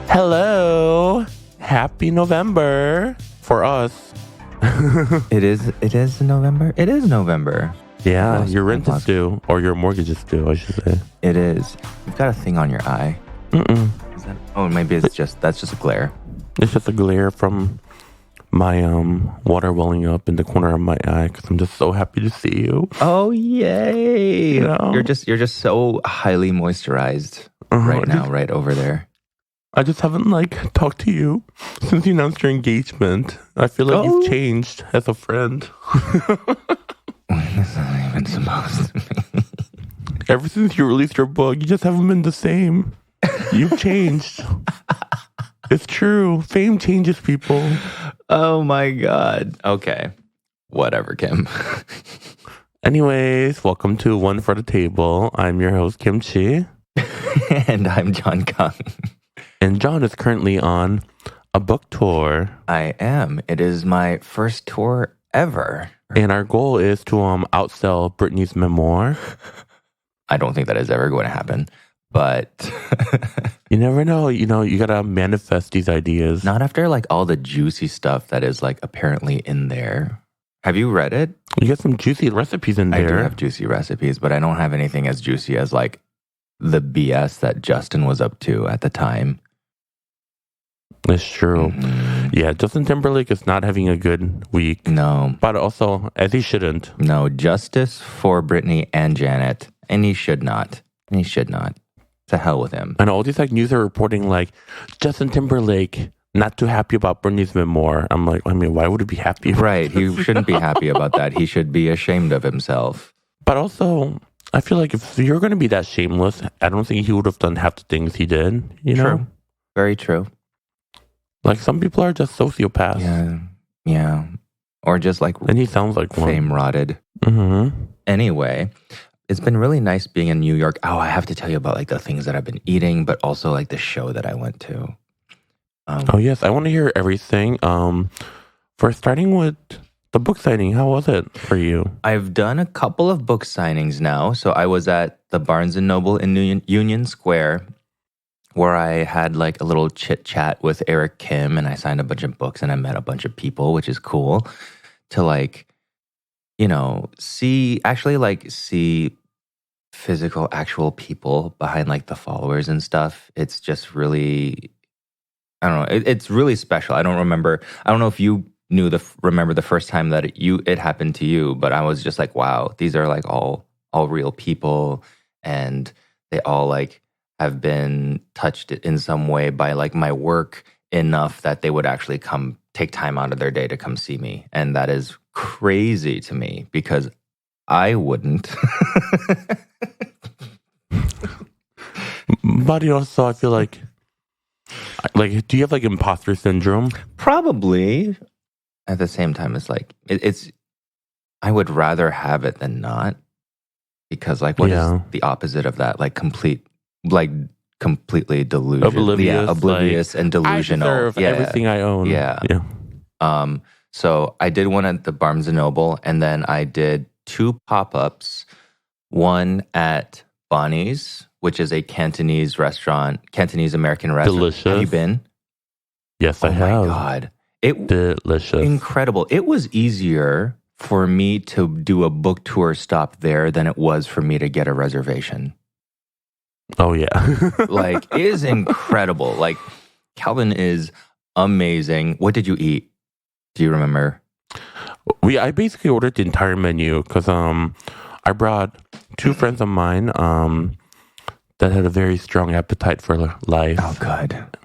Hello. Happy November for us. It is November? It is November. Yeah, your rent is due, or your mortgage is due, I should say. It is. You've got a thing on your eye. Is that, oh, maybe that's just a glare. It's just a glare from my water welling up in the corner of my eye because I'm just so happy to see you. Oh, yay. You know? You're just so highly moisturized right now, right over there. I just haven't talked to you since you announced your engagement. I feel like you've changed as a friend. That's not even supposed to be. Ever since you released your book, you just haven't been the same. You've changed. It's true. Fame changes people. Oh my God. Okay. Whatever, Kim. Anyways, welcome to One for the Table. I'm your host, Kim Chi. And I'm John Kung. And John is currently on a book tour. I am. It is my first tour ever. And our goal is to outsell Brittany's memoir. I don't think that is ever going to happen, but you never know. You gotta manifest these ideas. Not after all the juicy stuff that is apparently in there. Have you read it? You got some juicy recipes in there. I do have juicy recipes, but I don't have anything as juicy as the BS that Justin was up to at the time. It's true. Mm-hmm. Yeah, Justin Timberlake is not having a good week. No. But also, as he shouldn't. No, justice for Brittany and Janet. And he should not. To hell with him. And all these news are reporting Justin Timberlake not too happy about Brittany's memoir. I'm why would he be happy? Right. He shouldn't be happy about that. He should be ashamed of himself. But also, I feel like if you're going to be that shameless, I don't think he would have done half the things he did. You know? True. Very true. Some people are just sociopaths. Yeah. Or just and he sounds like one. Fame rotted. Mm-hmm. Anyway, it's been really nice being in New York. Oh, I have to tell you about the things that I've been eating, but also the show that I went to. Oh yes, I want to hear everything. For starting with the book signing, how was it for you? I've done a couple of book signings now. So I was at the Barnes & Noble in Union Square, where I had a little chit chat with Eric Kim, and I signed a bunch of books and I met a bunch of people, which is cool to see physical, actual people behind the followers and stuff. It's just really, I don't know. It's really special. I don't know if you remember the first time that it happened to you, but I was just wow, these are all real people, and they all have been touched in some way by my work enough that they would actually come take time out of their day to come see me. And that is crazy to me because I wouldn't. But also, I feel do you have imposter syndrome? Probably. At the same time, it's I would rather have it than not, because what is the opposite of that? Completely delusional. Oblivious and delusional. I deserve everything I own. Yeah. So I did one at the Barnes & Noble, and then I did 2 pop-ups. One at Bonnie's, which is a Cantonese American restaurant. Delicious. Have you been? Yes, I have. Oh my God. Delicious. Incredible. It was easier for me to do a book tour stop there than it was for me to get a reservation. Oh, yeah. It is incredible. Calvin is amazing. What did you eat? Do you remember? I basically ordered the entire menu because I brought 2 friends of mine that had a very strong appetite for life. Oh, good.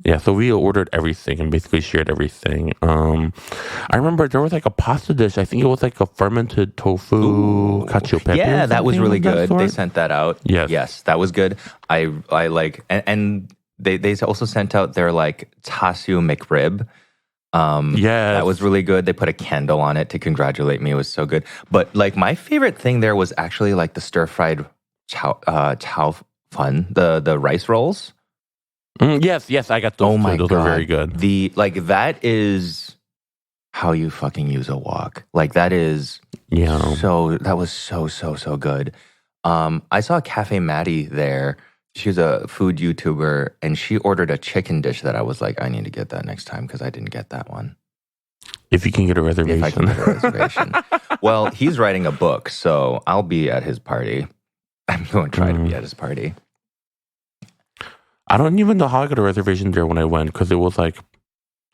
Yeah, so we ordered everything and basically shared everything. I remember there was a pasta dish. I think it was a fermented tofu cacio e pepe. Yeah, that was really good. They sent that out. Yes, that was good. I and they also sent out their Tasio McRib. Yeah, that was really good. They put a candle on it to congratulate me. It was so good. But my favorite thing there was actually the stir fried chow fun, the rice rolls. Yes, I got those. Oh my God. Those are very good. That is how you fucking use a wok. That is that was so good. I saw Cafe Maddie there She's a food YouTuber, and she ordered a chicken dish that I was like, I need to get that next time because I didn't get that one. If you can get a If I can reservation. get a reservation. Well, he's writing a book, so I'll be at his party. I'm going to try to be at his party. I don't even know how I got a reservation there when I went because it was like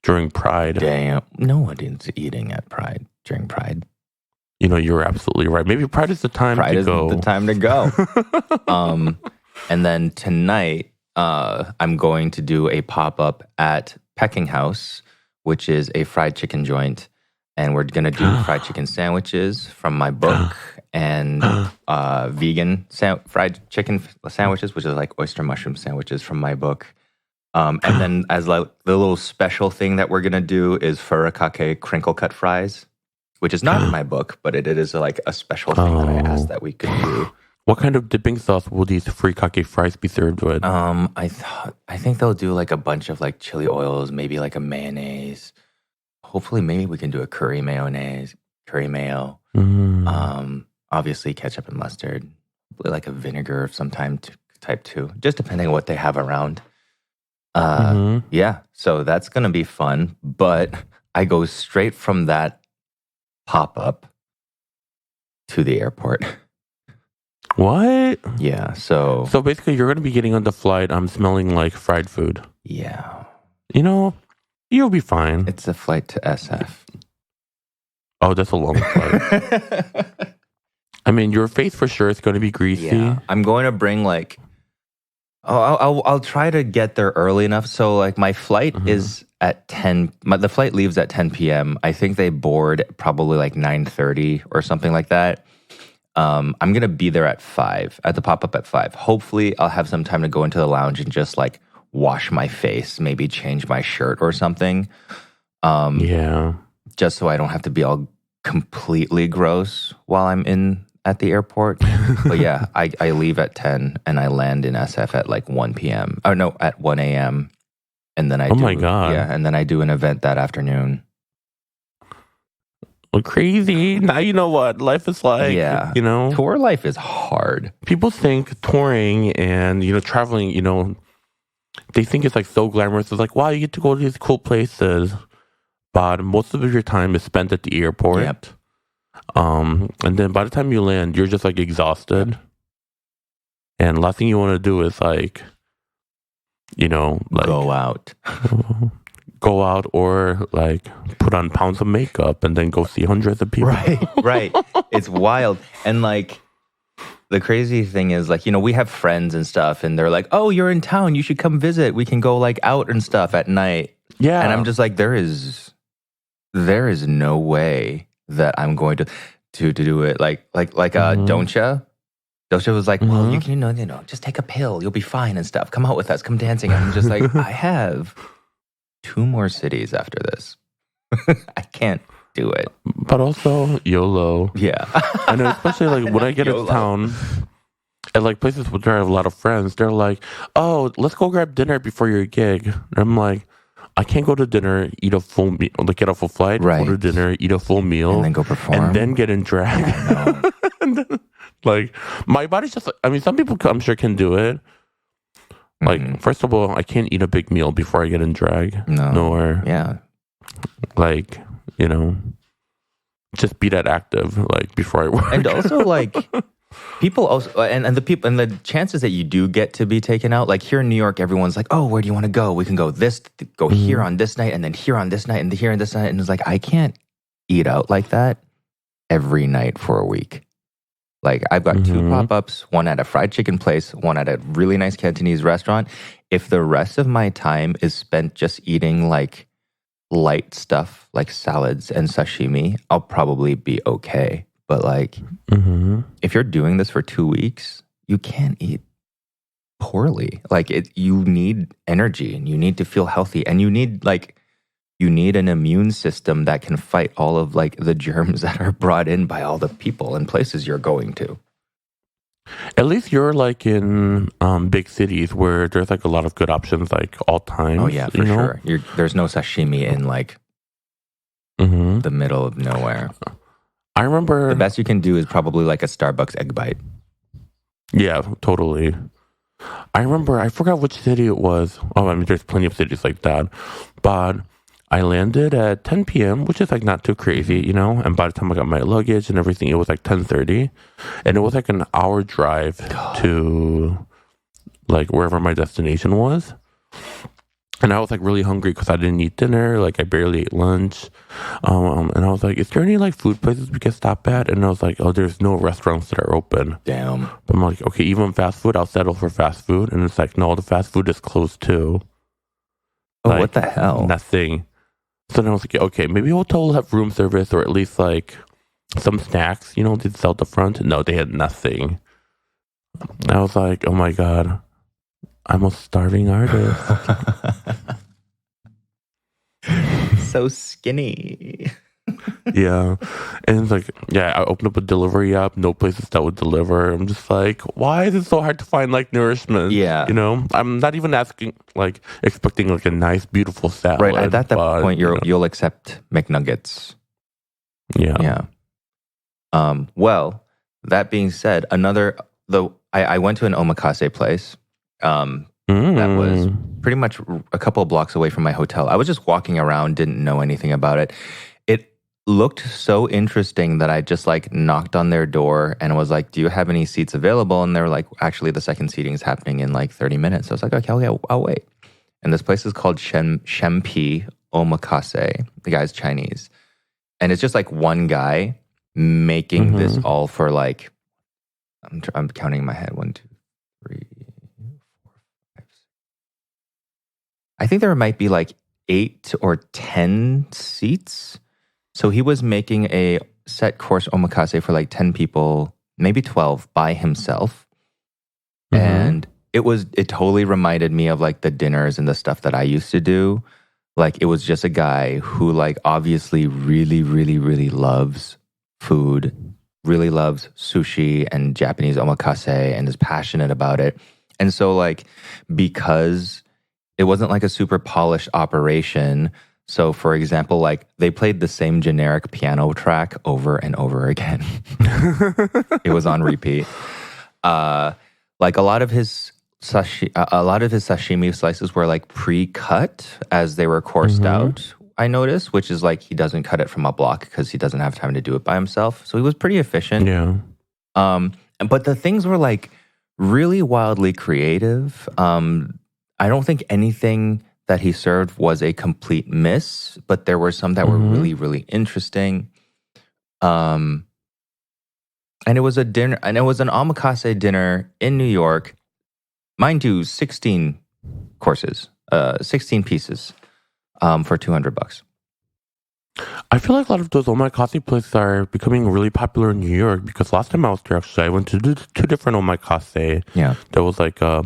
during Pride. Damn. No one is eating at Pride during Pride. You know, you're absolutely right. Maybe Pride is the time Pride to is go. the time to go. And then tonight, I'm going to do a pop-up at Pecking House, which is a fried chicken joint. And we're going to do fried chicken sandwiches from my book and vegan fried chicken sandwiches, which is like oyster mushroom sandwiches from my book. And then as like the little special thing that we're going to do is furikake crinkle cut fries, which is not in my book, but it is like a special thing that I asked that we could do. What kind of dipping sauce will these furikake fries be served with? I think they'll do like a bunch of like chili oils, maybe like a mayonnaise. Hopefully, maybe we can do a curry mayo. Obviously, ketchup and mustard, like a vinegar of some type too, just depending on what they have around. Yeah, so that's gonna be fun. But I go straight from that pop-up to the airport. What? Yeah, so basically you're going to be getting on the flight. I'm smelling like fried food. yeah, You know, you'll be fine. it's a flight to SF. Oh, that's a long flight. I mean, your face for sure is going to be greasy. Yeah, I'm going to bring like. I'll try to get there early enough. So like my flight is at 10. The flight leaves at 10 p.m. I think they board probably like 9:30 or something like that. I'm going to be there at 5, at the pop-up at 5. Hopefully, I'll have some time to go into the lounge and just like wash my face, maybe change my shirt or something. Yeah. Just so I don't have to be all completely gross while I'm at the airport. But yeah, I leave at 10 and I land in SF at like 1 p.m. Or no, at 1 a.m. And then my God. Yeah, and then I do an event that afternoon. Well, crazy. Now you know what life is like. Yeah. You know, Tour life is hard. people think touring and, traveling, they think it's like so glamorous. It's like, wow, you get to go to these cool places. But most of your time is spent at the airport. Yep. And then by the time you land, you're just like exhausted. Yep. And last thing you want to do is like, like Go out. Or like put on pounds of makeup and then go see hundreds of people. Right. It's wild. And like the crazy thing is like, we have friends and stuff and they're like, oh, you're in town. You should come visit. We can go like out and stuff at night. Yeah. And I'm just like, there is no way that I'm going to do it. Like Doncha. Doncha was like, well, you can, just take a pill. You'll be fine and stuff. Come out with us. Come dancing. And I'm just like, I have 2 more cities after this. I can't do it. But also YOLO. Yeah. I know, especially like when I get into town at like places where I have a lot of friends, they're like, oh, let's go grab dinner before your gig. And I'm like, I can't go to dinner, eat a full meal, like get off a flight, go to dinner, eat a full meal, and then go perform, and then get in drag. And then, like my body's just like, I mean, some people I'm sure can do it. Like, first of all, I can't eat a big meal before I get in drag. No. Nor, yeah. Like, just be that active, like, before I work. And also, like, people also, and the chances that you do get to be taken out, like here in New York, everyone's like, oh, where do you want to go? We can go here on this night, and then here on this night, and here on this night. And it's like, I can't eat out like that every night for a week. Like, I've got 2 pop-ups, one at a fried chicken place, one at a really nice Cantonese restaurant. If the rest of my time is spent just eating, like, light stuff, like salads and sashimi, I'll probably be okay. But, like, if you're doing this for 2 weeks, you can't eat poorly. Like, you need energy, and you need to feel healthy, and you need an immune system that can fight all of like the germs that are brought in by all the people and places you're going to. At least you're like in big cities where there's like a lot of good options like all times. Oh yeah, for sure. There's no sashimi in like the middle of nowhere. I remember the best you can do is probably like a Starbucks egg bite. Yeah, totally. I remember, I forgot which city it was. Oh, I mean, there's plenty of cities like that. But I landed at 10 p.m., which is like not too crazy, you know? And by the time I got my luggage and everything, it was like 10:30. And it was like an hour drive to like wherever my destination was. And I was like really hungry because I didn't eat dinner. Like I barely ate lunch. And I was like, is there any like food places we can stop at? And I was like, oh, there's no restaurants that are open. Damn. But I'm like, okay, even fast food, I'll settle for fast food. And it's like, no, the fast food is closed too. Oh, Like, what the hell? nothing. So then I was like, okay, maybe hotel will have room service or at least like some snacks, you know, they'd sell at the front. No, they had nothing. I was like, oh my God, I'm a starving artist. So skinny. Yeah. And it's like, yeah, I opened up a delivery app, no places that would deliver. I'm just like, why is it so hard to find like nourishment? Yeah. You know, I'm not even asking, like, expecting like a nice, beautiful salad. Right. At that but, point, you know, you'll accept McNuggets. yeah. Yeah. Well, that being said, I went to an omakase place. That was pretty much a couple of blocks away from my hotel. I was just walking around, didn't know anything about it. It looked so interesting that I just like knocked on their door and was like, do you have any seats available? And they're like, actually, the second seating is happening in like 30 minutes. So I was like, okay, I'll wait. And this place is called Shempi Omakase. The guy's Chinese. And it's just like one guy making this all for like, I'm counting in my head. 1, 2, 3, 4, 5, 6. I think there might be like 8 or 10 seats. So he was making a set course omakase for like 10 people, maybe 12 by himself. And it totally reminded me of like the dinners and the stuff that I used to do. Like it was just a guy who like obviously really, really, really loves food, really loves sushi and Japanese omakase and is passionate about it. And so like, because it wasn't like a super polished operation. So for example, like they played the same generic piano track over and over again. It was on repeat. Like a lot of his sashimi slices were like pre-cut as they were coursed out, I noticed, which is like he doesn't cut it from a block because he doesn't have time to do it by himself. So he was pretty efficient. Yeah. But the things were like really wildly creative. I don't think anything that he served was a complete miss, but there were some that were really, really interesting. And it was a dinner, and it was an omakase dinner in New York. Mind you, 16 courses, 16 pieces for $200. I feel like a lot of those omakase places are becoming really popular in New York because last time I was there, actually, I went to two different omakase. Yeah. There was like a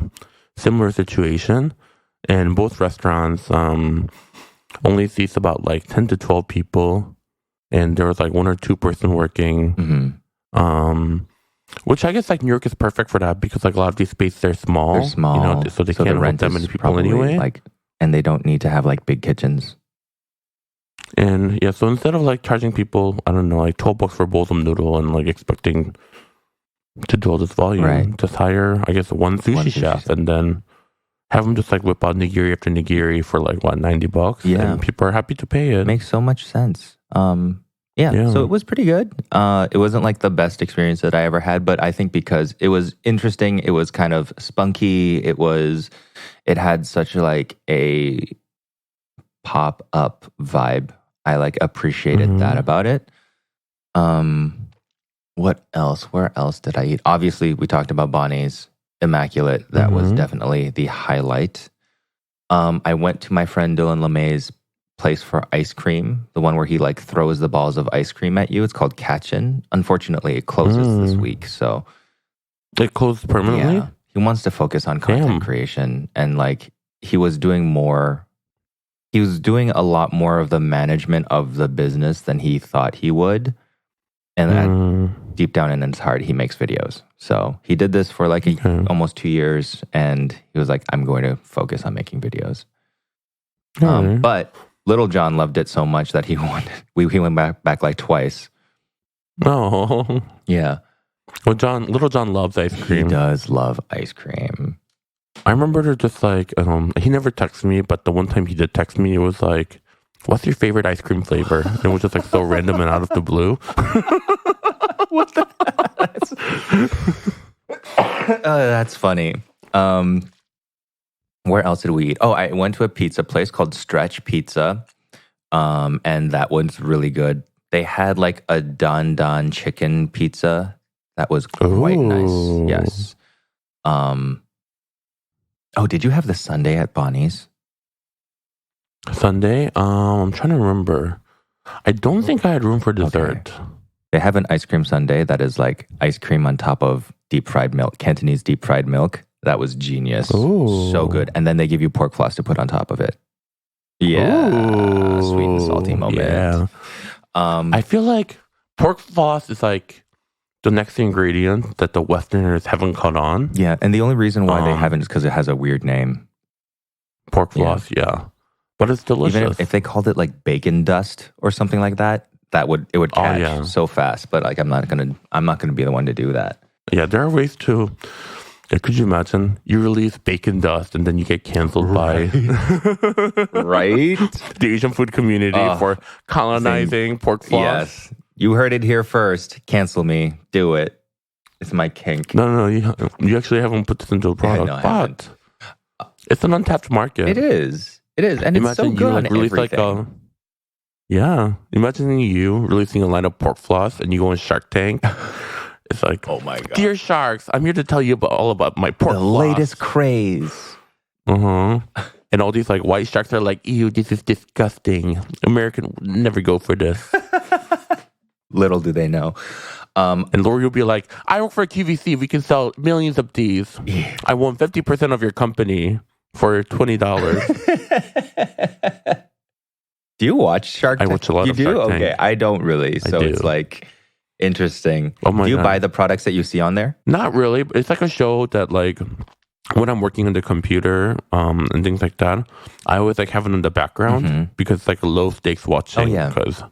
similar situation, and both restaurants only seats about like 10 to 12 people, and there was like 1 or 2 person working. Which I guess like New York is perfect for that because like a lot of these spaces are small. They're small, you know, so they can't hold that many people anyway. Like, and they don't need to have like big kitchens. And yeah, so instead of like charging people, I don't know, like $12 for a bowl of noodle and like expecting to do all this volume, just hire, I guess, one sushi chef and then have them just like whip out nigiri after nigiri for like what, $90? Yeah, and people are happy to pay it. Makes so much sense. Yeah, so it was pretty good. It wasn't like the best experience that I ever had, but I think because it was interesting, it was kind of spunky. It had such like a pop-up vibe. I like appreciated that about it. What else? Where else did I eat? Obviously, we talked about Bonnie's Immaculate. That was definitely the highlight. I went to my friend Dylan LeMay's place for ice cream, the one where he like throws the balls of ice cream at you. It's called Catchin. Unfortunately, it closes this week, so it closed permanently. Yeah, he wants to focus on content creation, and like he was doing a lot more of the management of the business than he thought he would, and that deep down in his heart, he makes videos. So he did this for like almost 2 years, and he was like, "I'm going to focus on making videos." But Little John loved it so much that he went back like twice. Oh. Yeah. Well, Little John loves ice cream. He does love ice cream. I remember they're just like, he never texted me, but the one time he did text me, it was like, what's your favorite ice cream flavor? And it was just like so random and out of the blue. What the? That's funny. Where else did we eat? Oh, I went to a pizza place called Stretch Pizza, and that one's really good. They had like a Don Don chicken pizza that was quite nice. Yes. Oh, did you have the sundae at Bonnie's? Sunday? I'm trying to remember. I don't think I had room for dessert. Okay. They have an ice cream sundae that is like ice cream on top of deep fried milk, Cantonese deep fried milk. That was genius. Ooh. So good. And then they give you pork floss to put on top of it. Yeah. Ooh. Sweet and salty moment. Yeah. I feel like pork floss is like the next ingredient that the Westerners haven't caught on. Yeah. And the only reason why they haven't is because it has a weird name. Pork floss, yeah. But it's delicious. Even if they called it like bacon dust or something like that, it would catch so fast. But like I'm not gonna be the one to do that. Yeah, there are ways to. Could you imagine? You release bacon dust and then you get canceled by right the Asian food community for colonizing pork floss. Yes, you heard it here first. Cancel me. Do it. It's my kink. No, you actually haven't put this into a product, no, I haven't. It's an untapped market. It is, and imagine it's so good on everything. Imagine you releasing a line of pork floss and you go on Shark Tank. It's like, oh my God. Dear sharks, I'm here to tell you all about my pork floss. The latest craze. And all these like white sharks are like, ew, this is disgusting. American would never go for this. Little do they know. And Lori will be like, I work for QVC. We can sell millions of these. Yeah. I want 50% of your company for $20. Do you watch Shark Tank? I watch a lot of Shark Tank. Okay, I don't really. So it's like interesting. Oh my Do you God. buy the products that you see on there? Not really. But it's like a show that like when I'm working on the computer and things like that, I always like have it in the background because it's like low stakes watching. Oh, yeah. Because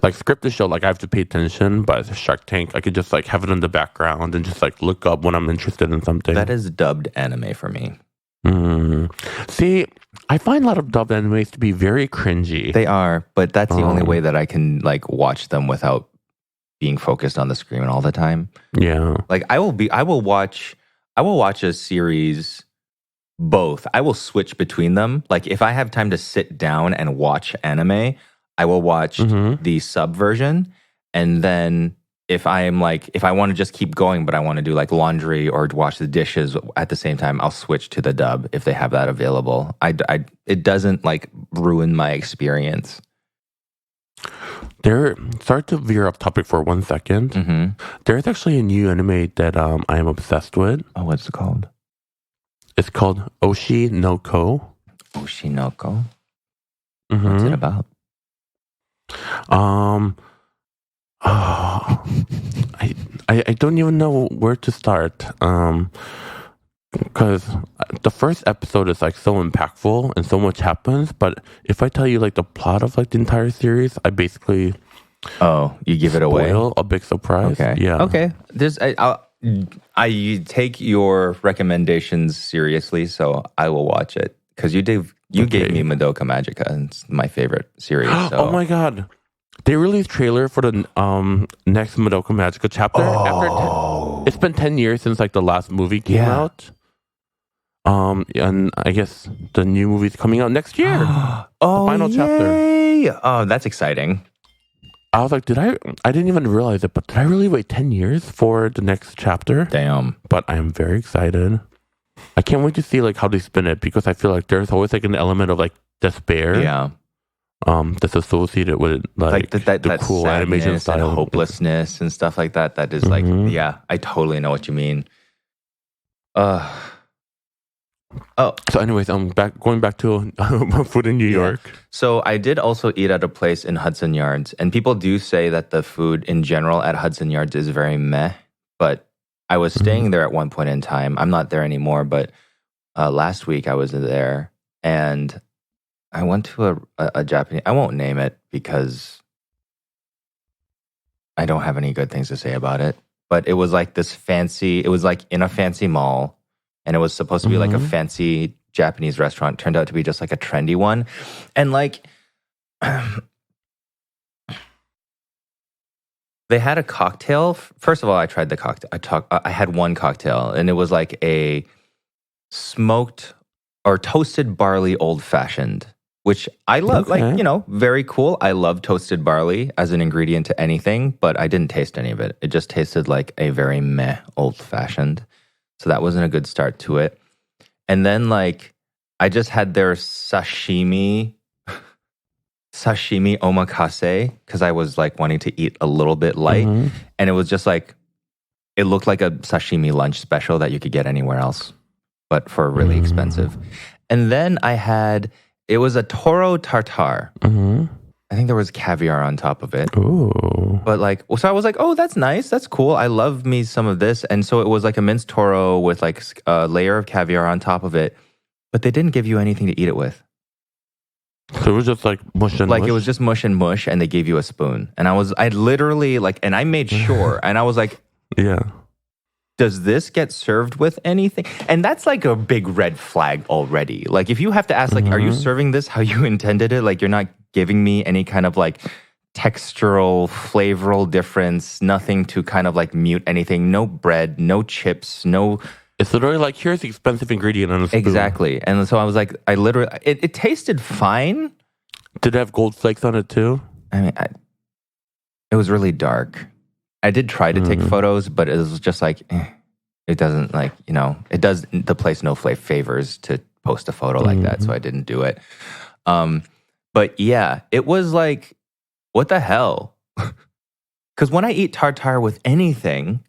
like scripted show, like I have to pay attention, but Shark Tank, I could just like have it in the background and just like look up when I'm interested in something. That is dubbed anime for me. See, I find a lot of dubbed animes to be very cringy. They are, but that's the only way that I can like watch them without being focused on the screen all the time. Yeah. Like I will watch a series both. I will switch between them. Like if I have time to sit down and watch anime, I will watch the sub version, and then if I want to just keep going, but I want to do like laundry or wash the dishes at the same time, I'll switch to the dub if they have that available. It doesn't like ruin my experience. Sorry to veer off topic for 1 second. There's actually a new anime that I am obsessed with. Oh, what's it called? It's called Oshi no Ko. Oshi no Ko? What's it about? I don't even know where to start. Because the first episode is like so impactful and so much happens, but if I tell you like the plot of like the entire series, I basically you give it away. A big surprise. Okay. Yeah. Okay. I take your recommendations seriously, so I will watch it because you gave me Madoka Magica, and it's my favorite series. So. Oh my God. They released trailer for the next Madoka Magica chapter. It's been 10 years since like the last movie came out. And I guess the new movie's coming out next year. The final chapter. Oh, that's exciting. I was like, I didn't even realize it, but did I really wait 10 years for the next chapter? Damn. But I am very excited. I can't wait to see like how they spin it, because I feel like there's always like an element of like despair. Yeah. That's associated with like the cool animation style, and hopelessness and stuff like that. That is like, I totally know what you mean. So anyways, going back to food in New York. So I did also eat at a place in Hudson Yards, and people do say that the food in general at Hudson Yards is very meh, but I was staying there at one point in time. I'm not there anymore, but last week I was there, and I went to a Japanese, I won't name it because I don't have any good things to say about it, but it was like it was like in a fancy mall, and it was supposed to be like a fancy Japanese restaurant. Turned out to be just like a trendy one. And like they had a cocktail. First of all, I tried the cocktail. I had one cocktail, and it was like a smoked or toasted barley old fashioned, which I love. Okay. Like, you know, very cool. I love toasted barley as an ingredient to anything, but I didn't taste any of it. It just tasted like a very meh old fashioned. So that wasn't a good start to it. And then like I just had their sashimi omakase because I was like wanting to eat a little bit light. And it was just like, it looked like a sashimi lunch special that you could get anywhere else, but for really expensive. And then it was a toro tartare. I think there was caviar on top of it. Ooh. But like, so I was like, oh, that's nice. That's cool. I love me some of this. And so it was like a minced toro with like a layer of caviar on top of it. But they didn't give you anything to eat it with. So it was just like mush and like mush? It was just mush and mush, and they gave you a spoon. And I literally like, and I made sure, and I was like, yeah. Does this get served with anything? And that's like a big red flag already. Like if you have to ask, like, are you serving this how you intended it? Like you're not giving me any kind of like textural, flavoral difference, nothing to kind of like mute anything. No bread, no chips, no... It's literally like, here's the expensive ingredient on a spoon. Exactly. And so I was like, it tasted fine. Did it have gold flakes on it too? I mean, it was really dark. I did try to take photos, but it was just like, it doesn't like, you know, it does the place no favors to post a photo like that. So I didn't do it. But yeah, it was like, what the hell? Because when I eat tartare with anything,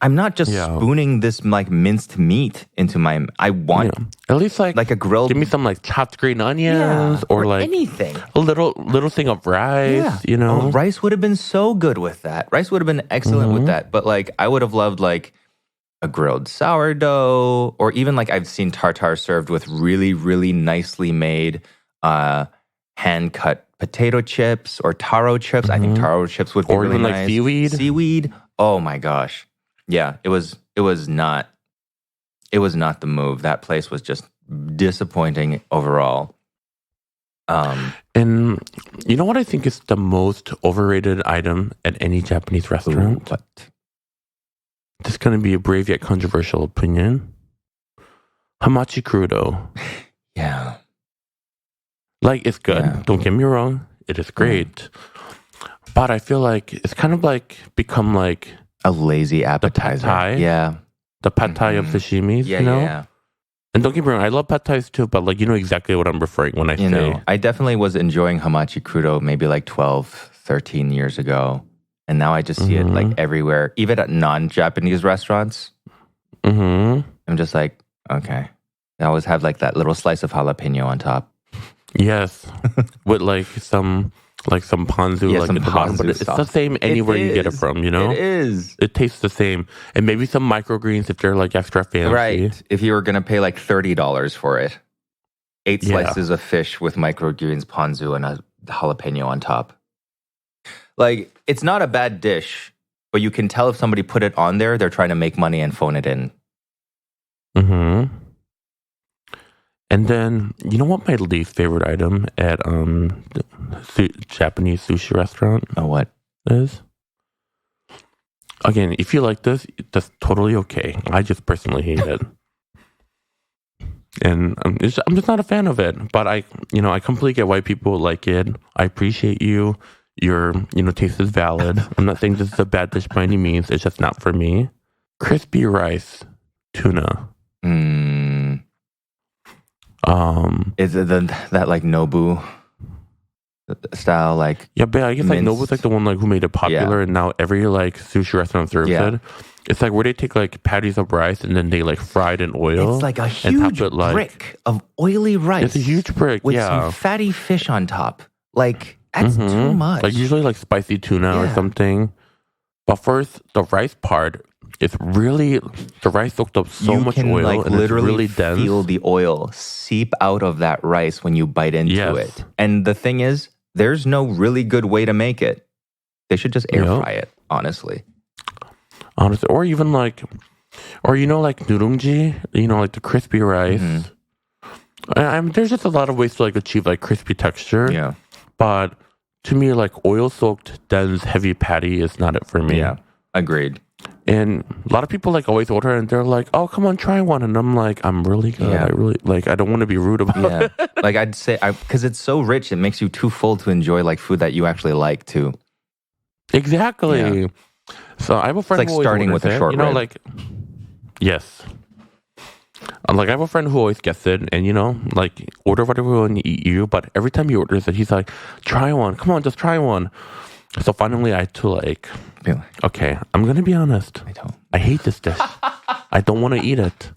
I'm not just spooning this like minced meat into my. I want at least like a grilled. Give me some like chopped green onions or like anything. A little thing of rice. Yeah. You know, rice would have been so good with that. Rice would have been excellent with that. But like, I would have loved like a grilled sourdough, or even like I've seen tartare served with really, really nicely made hand cut potato chips or taro chips. I think taro chips would be or really even nice. Like seaweed. Seaweed. Oh my gosh. Yeah, it was not the move. That place was just disappointing overall. And you know what I think is the most overrated item at any Japanese restaurant? What? This is going to be a brave yet controversial opinion. Hamachi crudo. Yeah. Like, it's good. Yeah. Don't get me wrong. It is great. But I feel like it's kind of like become like a lazy appetizer. The pad thai. Yeah. The pad thai of sashimis, you know? Yeah. And don't get me wrong, I love pad thais too, but like, you know exactly what I'm referring when I say. I definitely was enjoying hamachi crudo maybe like 12, 13 years ago. And now I just see it like everywhere, even at non-Japanese restaurants. I'm just like, okay. I always have like that little slice of jalapeno on top. Yes. With like some ponzu like some at the bottom. But it's the same anywhere you get it from, you know? It is. It tastes the same. And maybe some microgreens if they're like extra fancy. Right. If you were going to pay like $30 for it. 8 slices of fish with microgreens, ponzu, and a jalapeno on top. Like, it's not a bad dish, but you can tell if somebody put it on there, they're trying to make money and phone it in. And then, you know what my least favorite item at Japanese sushi restaurant? Oh, what? Is? Again, if you like this, that's totally okay. I just personally hate it. And I'm just not a fan of it. But I completely get why people like it. I appreciate you. Your, taste is valid. I'm not saying this is a bad dish by any means. It's just not for me. Crispy rice, tuna. Is it that like Nobu style, like but I guess like Nobu's like the one like who made it popular, and now every like sushi restaurant serves it. It's like where they take like patties of rice and then they like fry it in oil. It's like a huge brick of oily rice. It's a huge brick with some fatty fish on top. Like that's too much. Like usually like spicy tuna or something. But first, the rice part. It's really, the rice soaked up so much oil, like and literally it's really dense. Feel the oil seep out of that rice when you bite into it. And the thing is, there's no really good way to make it. They should just air fry it, honestly. Or even like, Or like nurungji, like the crispy rice. There's just a lot of ways to like achieve like crispy texture. Yeah. But to me, like oil soaked, dense, heavy patty is not it for me. Yeah. Agreed. And a lot of people like always order and they're like, "Oh, come on, try one." And I'm like, "I'm really good. Yeah. I really like. I don't want to be rude about it." Like I'd say, because it's so rich, it makes you too full to enjoy like food that you actually like too. Exactly. Yeah. So I have a friend It's like who always starting orders with a it, short rib. like yes. Like I have a friend who always gets it, and like order whatever you. But every time he orders it, he's like, "Try one. Come on, just try one." So finally, I had to like, okay, I'm gonna be honest. I hate this dish. I don't want to eat it.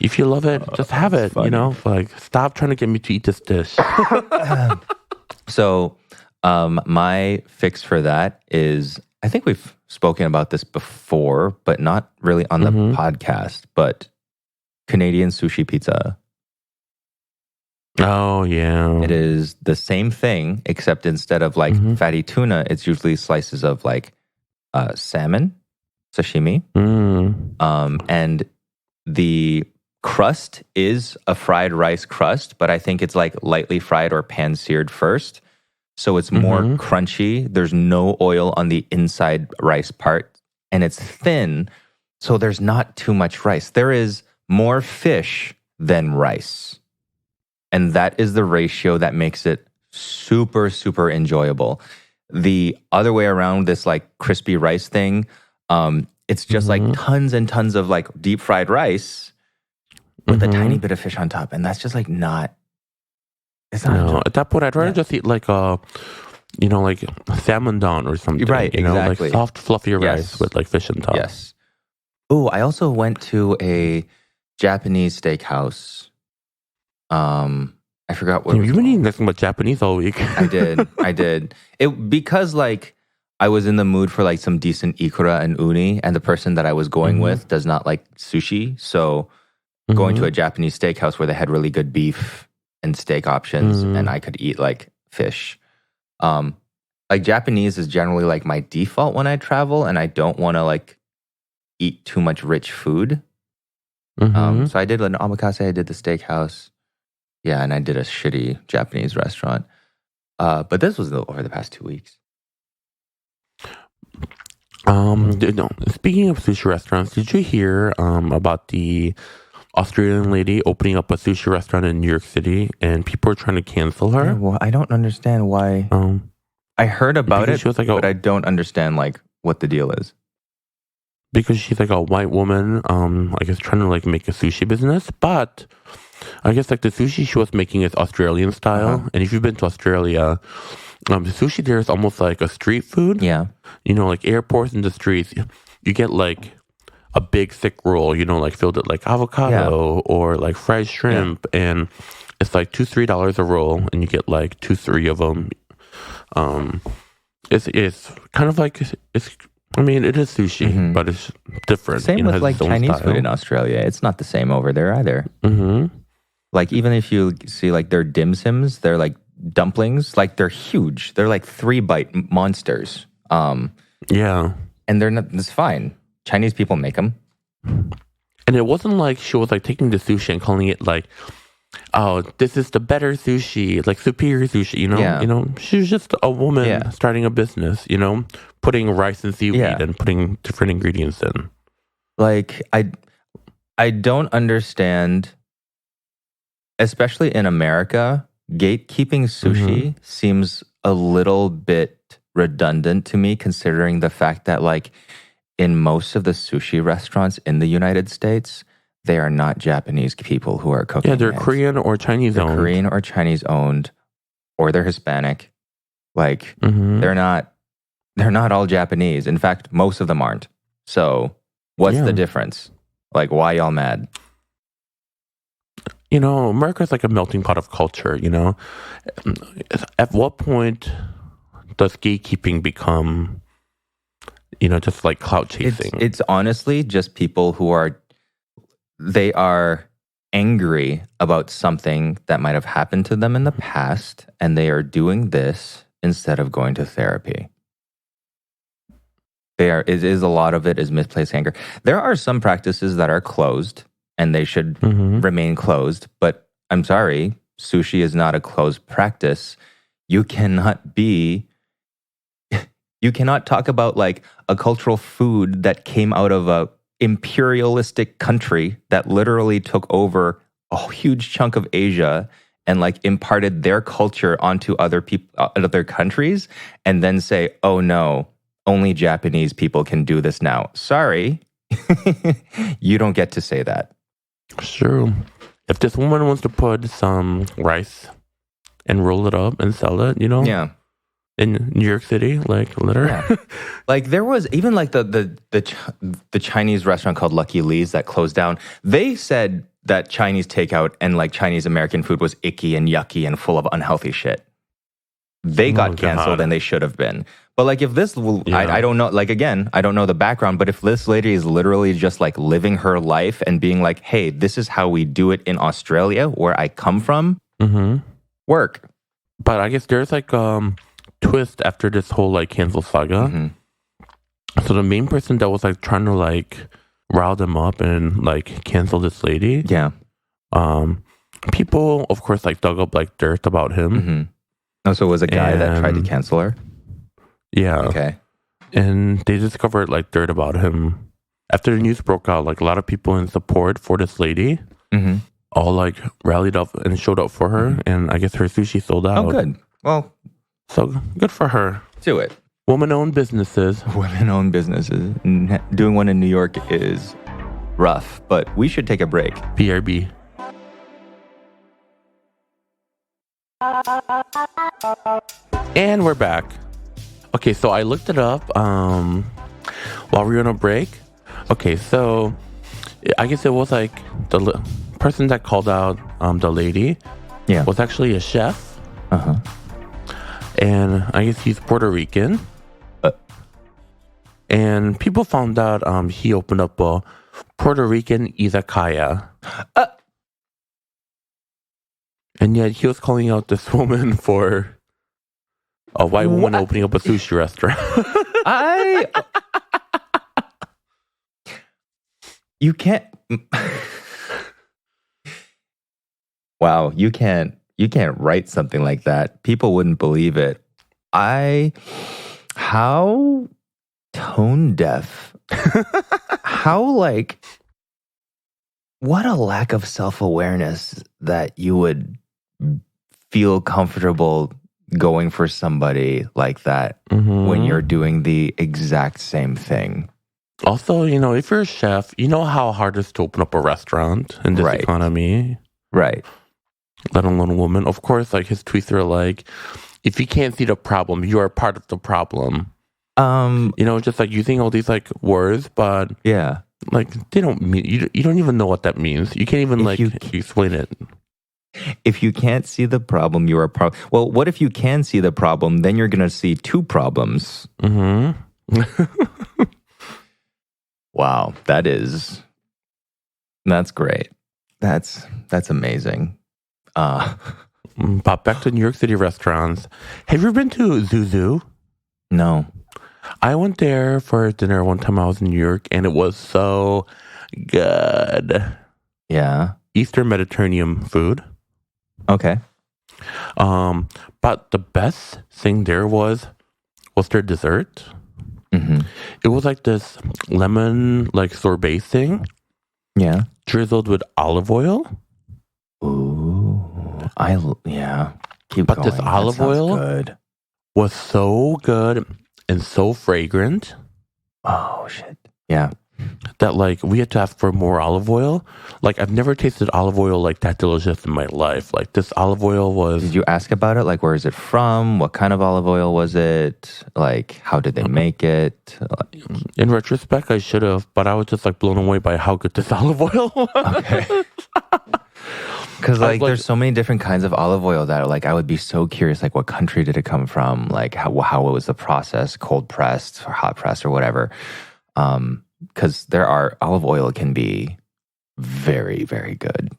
If you love it, just have it. Funny. Like stop trying to get me to eat this dish. So, my fix for that is, I think we've spoken about this before, but not really on the podcast, but Canadian sushi pizza. Oh, yeah. It is the same thing, except instead of like fatty tuna, it's usually slices of like salmon, sashimi. And the crust is a fried rice crust, but I think it's like lightly fried or pan-seared first. So it's more crunchy. There's no oil on the inside rice part, and it's thin, so there's not too much rice. There is more fish than rice. And that is the ratio that makes it super, super enjoyable. The other way around, this like crispy rice thing, it's just like tons and tons of like deep fried rice with a tiny bit of fish on top. And that's just like not, it's not. No, at that point, I'd rather just eat like like salmon don or something. Right, exactly. Like soft, fluffy rice with like fish on top. Yes. Oh, I also went to a Japanese steakhouse. I forgot what You've been eating nothing but Japanese all week. I did. Because like I was in the mood for like some decent ikura and uni, and the person that I was going with does not like sushi. So going to a Japanese steakhouse where they had really good beef and steak options, and I could eat like fish. Like Japanese is generally like my default when I travel, and I don't want to like eat too much rich food. So I did an omakase, I did the steakhouse. Yeah, and I did a shitty Japanese restaurant. But this was over the past 2 weeks. Speaking of sushi restaurants, did you hear about the Australian lady opening up a sushi restaurant in New York City, and people are trying to cancel her? Yeah, well, I don't understand why. I heard about it, like but I don't understand like what the deal is. Because she's like a white woman, I guess trying to like make a sushi business, but I guess like the sushi she was making is Australian style, and if you've been to Australia, the sushi there is almost like a street food. Yeah, like airports and the streets, you get like a big thick roll, like filled with like avocado or like fried shrimp, and it's like $2-3 a roll, and you get like 2-3 of them. It's kind of like it's. I mean, it is sushi, but it's different. Same with like Chinese food in Australia. It's not the same over there either. Like even if you see like their dim sims, they're like dumplings, like they're huge. They're like 3-bite monsters. Yeah. And they're not, it's fine. Chinese people make them. And it wasn't like she was like taking the sushi and calling it like, oh, this is the better sushi, like superior sushi, she was just a woman starting a business, putting rice and seaweed and putting different ingredients in. Like, I don't understand, especially in America, gatekeeping sushi seems a little bit redundant to me, considering the fact that like in most of the sushi restaurants in the United States, they are not Japanese people who are cooking. Yeah, they're Korean or Chinese owned. Korean or Chinese owned, or they're Hispanic. Like they're not all Japanese. In fact, most of them aren't. So what's the difference? Like, why y'all mad? America's like a melting pot of culture, At what point does gatekeeping become, just like clout chasing? It's honestly just people who are angry about something that might have happened to them in the past, and they are doing this instead of going to therapy. It is a lot of it is misplaced anger. There are some practices that are closed and they should remain closed. But I'm sorry, sushi is not a closed practice. You cannot talk about like a cultural food that came out of a imperialistic country that literally took over a huge chunk of Asia and like imparted their culture onto other people, other countries, and then say, "Oh no, only Japanese people can do this now." Sorry, you don't get to say that. Sure. If this woman wants to put some rice and roll it up and sell it, Yeah. in New York City, like literally. Yeah. Like there was even like the Chinese restaurant called Lucky Lee's that closed down. They said that Chinese takeout and like Chinese American food was icky and yucky and full of unhealthy shit. They got canceled and they should have been. But like if this, I don't know, like again, I don't know the background, but if this lady is literally just like living her life and being like, hey, this is how we do it in Australia where I come from, work. But I guess there's like twist after this whole like cancel saga. So the main person that was like trying to like rile them up and like cancel this lady. Yeah. People, of course, like dug up like dirt about him. Oh, so it was a guy that tried to cancel her? Yeah. Okay. And they discovered like dirt about him. After the news broke out, like a lot of people in support for this lady all like rallied up and showed up for her. And I guess her sushi sold out. Oh, good. Well, so good for her. Do it. Woman-owned businesses. Women-owned businesses. Doing one in New York is rough, but we should take a break. BRB. And we're back. Okay, so I looked it up while we were on a break. Okay, so I guess it was like the person that called out the lady was actually a chef. And I guess he's Puerto Rican. And people found out he opened up a Puerto Rican izakaya. And yet he was calling out this woman for a white woman opening up a sushi restaurant. You can't. Wow, you can't write something like that. People wouldn't believe it. How tone deaf. How like, what a lack of self-awareness that you would feel comfortable going for somebody like that when you're doing the exact same thing. Also, if you're a chef, you know how hard it is to open up a restaurant in this economy. Right. Let alone a woman. Of course, like his tweets are like, if you can't see the problem, you are part of the problem. Just like using all these like words, but like they don't mean, you don't even know what that means. You can't even explain it. If you can't see the problem, you are problem. Well, what if you can see the problem? Then you're gonna see two problems. Wow, that's great. That's amazing. But back to New York City restaurants. Have you ever been to Zuzu? No. I went there for dinner one time I was in New York, and it was so good. Yeah. Eastern Mediterranean food. Okay. But the best thing there was their dessert. It was like this lemon like sorbet thing. Yeah. Drizzled with olive oil. Ooh. Keep but going. This olive oil was so good and so fragrant. Oh shit. Yeah. That like we had to ask for more olive oil. Like I've never tasted olive oil like that delicious in my life. Like this olive oil was. Did you ask about it? Like where is it from? What kind of olive oil was it? Like how did they make it? In retrospect, I should have, but I was just like blown away by how good this olive oil was. Okay. Because like there's so many different kinds of olive oil that like I would be so curious. Like what country did it come from? Like how it was the process, cold pressed or hot pressed or whatever. Because olive oil can be very, very good.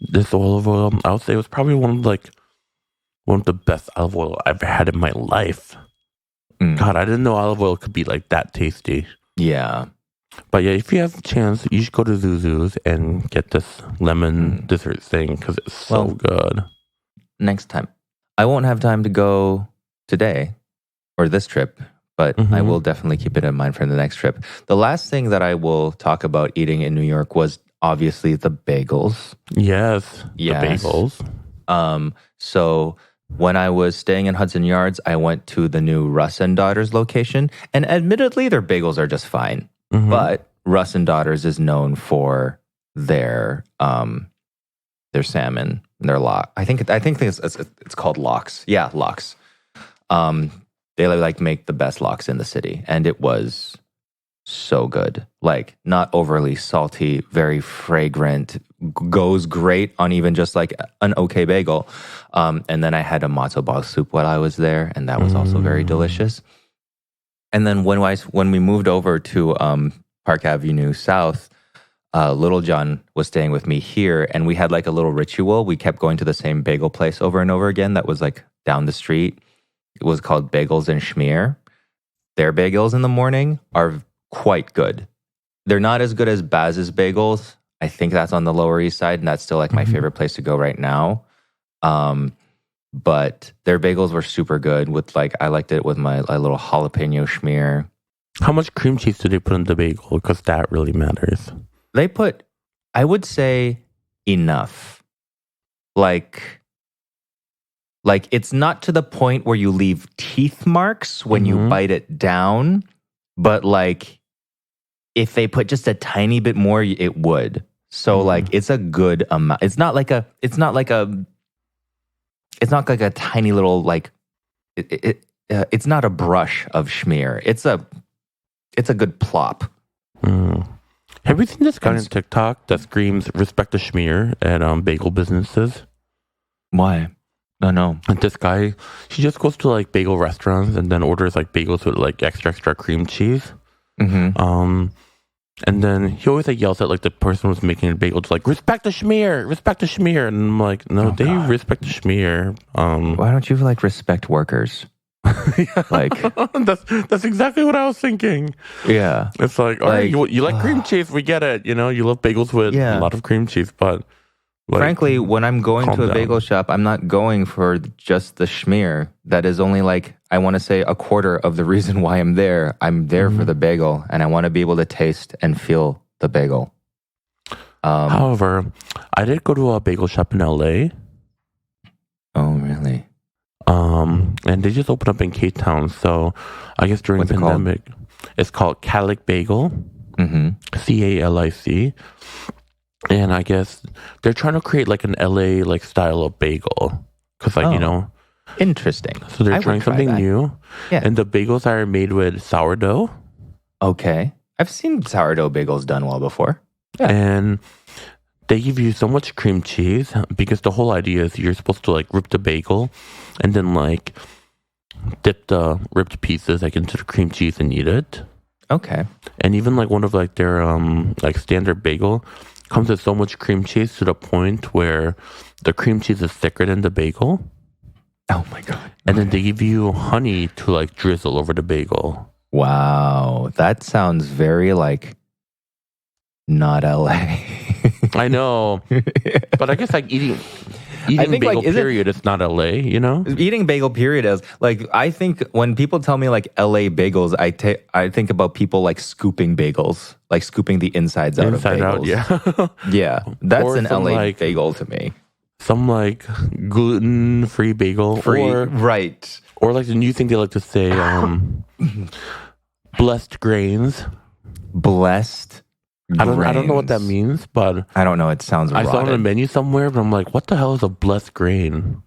This olive oil, I would say, was probably one of the best olive oil I've ever had in my life. God, I didn't know olive oil could be like that tasty. Yeah. But yeah, if you have a chance, you should go to Zuzu's and get this lemon dessert thing because it's so good. Next time. I won't have time to go today or this trip, but I will definitely keep it in mind for the next trip. The last thing that I will talk about eating in New York was obviously the bagels. Yes. The bagels. So when I was staying in Hudson Yards, I went to the new Russ and Daughters location, and admittedly, their bagels are just fine. But Russ and Daughters is known for their salmon, their lox. I think it's called lox. Yeah, lox. They like make the best lox in the city, and it was so good. Like not overly salty, very fragrant, goes great on even just like an okay bagel. And then I had a matzo ball soup while I was there, and that was also very delicious. And then when we moved over to Park Avenue South, Little John was staying with me here, and we had like a little ritual. We kept going to the same bagel place over and over again that was like down the street. It was called Bagels and Schmear. Their bagels in the morning are quite good. They're not as good as Baz's bagels. I think that's on the Lower East Side, and that's still like my favorite place to go right now. But their bagels were super good with like, I liked it with my little jalapeno schmear. How much cream cheese do they put in the bagel? Because that really matters. They put, I would say, enough. Like it's not to the point where you leave teeth marks when you bite it down, but like if they put just a tiny bit more, it would. So like it's a good amount. It's not like a tiny little like it's not a brush of schmear. It's a good plop. Have you seen this guy on TikTok that screams "respect the schmear" at bagel businesses? Why? No. And this guy, he just goes to like bagel restaurants and then orders like bagels with like extra cream cheese. And then he always like yells at like the person who's making a bagel to like respect the schmear. And I'm like, no, respect the schmear. Why don't you like respect workers? Like that's exactly what I was thinking. Yeah, it's like, all right, you like cream cheese, we get it. You know, you love bagels with a lot of cream cheese, but like, frankly, when I'm going to a bagel shop, I'm not going for just the schmear. That is only like, I want to say a quarter of the reason why I'm there. I'm there for the bagel, and I want to be able to taste and feel the bagel. However, I did go to a bagel shop in LA. Oh, really? And they just opened up in Cape Town. So I guess during the pandemic, it's called Calic Bagel. CALIC. And I guess they're trying to create like an LA like style of bagel. Because like, you know. Interesting. So they're trying something new. Yeah. And the bagels are made with sourdough. Okay. I've seen sourdough bagels done well before. Yeah. And they give you so much cream cheese because the whole idea is you're supposed to like rip the bagel and then like dip the ripped pieces like into the cream cheese and eat it. Okay. And even like one of like their like standard bagel comes with so much cream cheese to the point where the cream cheese is thicker than the bagel. Oh my God. And then they give you honey to like drizzle over the bagel. Wow. That sounds very like not LA. I know. But I guess like eating bagel like, period is not LA, you know? Eating bagel period is like, I think when people tell me like LA bagels, I think about people like scooping bagels, like scooping the insides out of bagels. Yeah. Yeah. That's an LA like, bagel to me. Some like gluten-free bagel. Right. Or like the new thing they like to say, blessed grains. Blessed I don't know what that means, but I don't know. It sounds I saw it on a menu somewhere, but I'm like, what the hell is a blessed grain?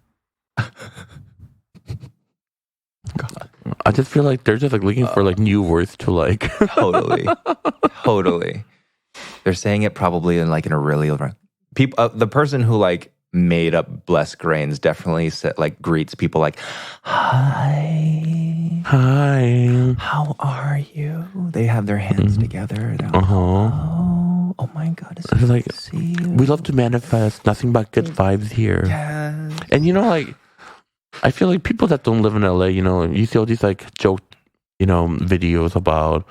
God. I just feel like they're just like looking for like new words to like. Totally. They're saying it probably in a really people. The person who like made up blessed grains definitely like greets people like, hi, how are you? They have their hands together. Like, oh my God, it's like, see you. We love to manifest nothing but good vibes here. Yes. And you know, like, I feel like people that don't live in LA, you know, you see all these like videos about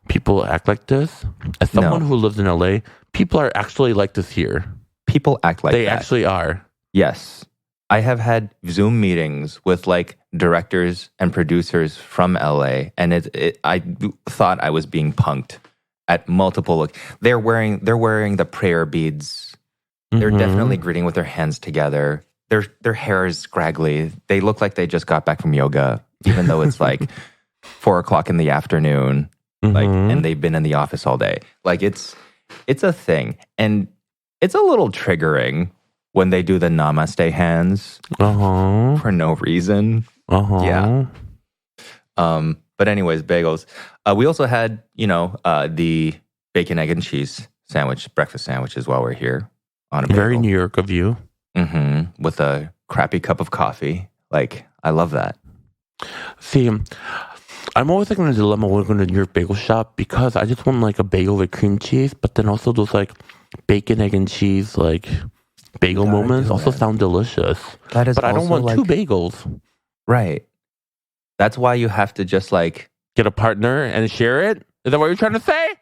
people act like this. As someone who lives in LA, people are actually like this here. People act like they that. actually are. Yes. I have had Zoom meetings with like directors and producers from LA, and I thought I was being punked at multiple. They're wearing the prayer beads. They're definitely greeting with their hands together. Their hair is scraggly. They look like they just got back from yoga, even though it's like 4:00 in the afternoon. Like, and they've been in the office all day. Like, it's a thing, and it's a little triggering when they do the namaste hands for no reason. Yeah. But anyways, bagels. We also had, the bacon, egg, and cheese sandwich, breakfast sandwiches while we're here on a bagel. Very New York of you. With a crappy cup of coffee. Like, I love that. See, I'm always like in a dilemma when I go to New York bagel shop because I just want like a bagel with cream cheese, but then also those like bacon, egg, and cheese like bagel moments also sound delicious. That is, but I don't want two bagels. Right. That's why you have to just like get a partner and share it. Is that what you're trying to say?